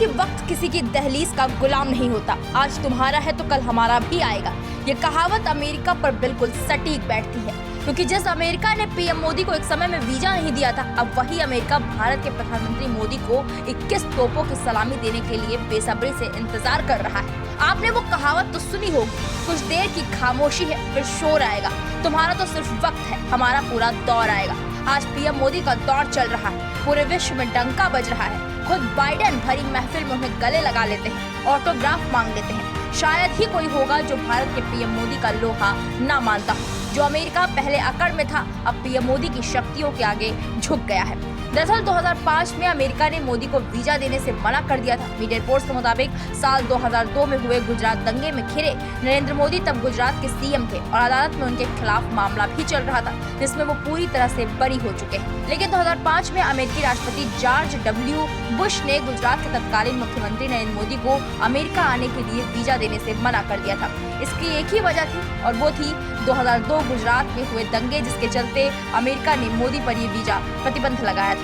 कि वक्त किसी की दहलीज का गुलाम नहीं होता। आज तुम्हारा है तो कल हमारा भी आएगा। ये कहावत अमेरिका पर बिल्कुल सटीक बैठती है, क्योंकि जिस अमेरिका ने पीएम मोदी को एक समय में वीजा नहीं दिया था, अब वही अमेरिका भारत के प्रधानमंत्री मोदी को 21 तोपों की सलामी देने के लिए बेसब्री से इंतजार कर रहा है। आपने वो कहावत तो सुनी होगी, कुछ देर की खामोशी है फिर शोर आएगा। तुम्हारा तो सिर्फ वक्त है, हमारा पूरा दौर आएगा। आज पीएम मोदी का दौर चल रहा है, पूरे विश्व में डंका बज रहा है। खुद बाइडेन भरी महफिल में उन्हें गले लगा लेते हैं, ऑटोग्राफ मांग लेते हैं। शायद ही कोई होगा जो भारत के पीएम मोदी का लोहा ना मानता हो। जो अमेरिका पहले अकड़ में था, अब पीएम मोदी की शक्तियों के आगे झुक गया है। दरअसल 2005 में अमेरिका ने मोदी को वीजा देने से मना कर दिया था। मीडिया रिपोर्ट्स के मुताबिक साल 2002 में हुए गुजरात दंगे में घिरे नरेंद्र मोदी तब गुजरात के सीएम थे और अदालत में उनके खिलाफ मामला भी चल रहा था, जिसमें वो पूरी तरह से बरी हो चुके हैं। लेकिन 2005 में अमेरिकी राष्ट्रपति जॉर्ज डब्ल्यू बुश ने गुजरात के तत्कालीन मुख्यमंत्री नरेंद्र मोदी को अमेरिका आने के लिए वीजा देने से मना कर दिया था। इसकी एक ही वजह थी और वो थी 2002 गुजरात में हुए दंगे, जिसके चलते अमेरिका ने मोदी पर ये वीजा प्रतिबंध लगाया था।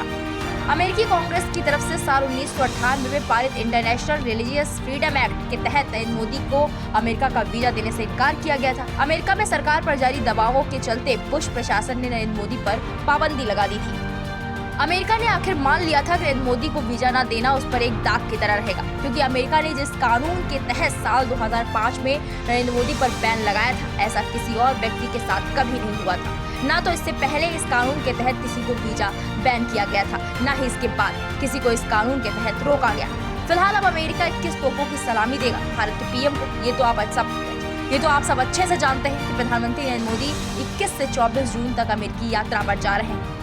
अमेरिकी कांग्रेस की तरफ से साल 1998 में पारित इंटरनेशनल रिलीजियस फ्रीडम एक्ट के तहत नरेंद्र मोदी को अमेरिका का वीजा देने से इनकार किया गया था। अमेरिका में सरकार पर जारी दबावों के चलते बुश प्रशासन ने नरेंद्र मोदी पर पाबंदी लगा दी थी। अमेरिका ने आखिर मान लिया था कि नरेंद्र मोदी को वीजा न देना उस पर एक दाग की तरह रहेगा, क्योंकि अमेरिका ने जिस कानून के तहत साल 2005 में नरेंद्र मोदी पर बैन लगाया था, ऐसा किसी और व्यक्ति के साथ कभी नहीं हुआ था। ना तो इससे पहले इस कानून के तहत किसी को वीजा बैन किया गया था, ना ही इसके बाद किसी को इस कानून के तहत रोका गया। फिलहाल अब अमेरिका 21 तोपों की सलामी देगा भारत के पीएम को। ये तो आप सब अच्छे से जानते हैं कि प्रधानमंत्री नरेंद्र मोदी 21 से 24 जून तक अमेरिकी यात्रा पर जा रहे हैं।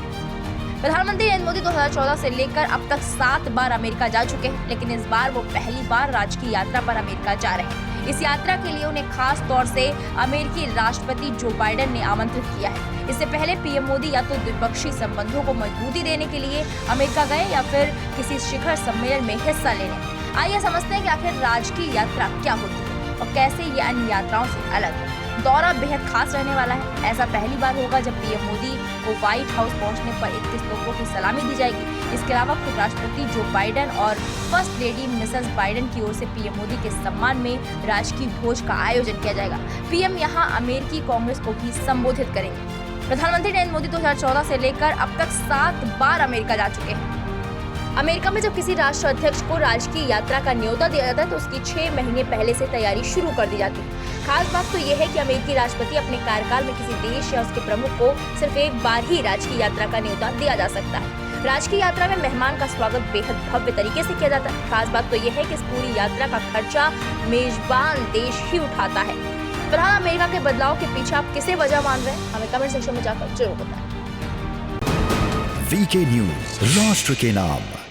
प्रधानमंत्री नरेंद्र मोदी 2014 से लेकर अब तक 7 बार अमेरिका जा चुके हैं, लेकिन इस बार वो पहली बार राजकीय यात्रा पर अमेरिका जा रहे हैं। इस यात्रा के लिए उन्हें खास तौर से अमेरिकी राष्ट्रपति जो बाइडेन ने आमंत्रित किया है। इससे पहले पीएम मोदी या तो द्विपक्षीय संबंधों को मजबूती देने के लिए अमेरिका गए या फिर किसी शिखर सम्मेलन में हिस्सा लेने। आइए समझते हैं कि आखिर राजकीय यात्रा क्या होती है और कैसे ये अन्य यात्राओं से अलग है। दौरा बेहद खास रहने वाला है। ऐसा पहली बार होगा जब पीएम मोदी को व्हाइट हाउस पहुंचने पर 21 तोपों की सलामी दी जाएगी। इसके अलावा खुद राष्ट्रपति जो बाइडेन और फर्स्ट लेडी मिसेस बाइडेन की ओर से पीएम मोदी के सम्मान में राजकीय भोज का आयोजन किया जाएगा। पीएम यहां अमेरिकी कांग्रेस को भी संबोधित करेंगे। प्रधानमंत्री नरेंद्र मोदी 2014 से लेकर अब तक 7 बार अमेरिका जा चुके हैं। अमेरिका में जब किसी राष्ट्र अध्यक्ष को राजकीय यात्रा का न्योता दिया जाता है तो उसकी 6 महीने पहले से तैयारी शुरू कर दी जाती है। खास बात तो यह है कि अमेरिकी राष्ट्रपति अपने कार्यकाल में किसी देश या उसके प्रमुख को सिर्फ एक बार ही राजकीय यात्रा का न्योता दिया जा सकता है। राजकीय यात्रा में मेहमान का स्वागत बेहद भव्य तरीके से किया जाता है। खास बात तो यह है कि इस पूरी यात्रा का खर्चा मेजबान देश ही उठाता है। फिलहाल अमेरिका के बदलाव के पीछे आप किसे वजह मान रहे हैं, हमें कमेंट सेक्शन में जाकर जरूर बताएं। वीके न्यूज, राष्ट्र के नाम।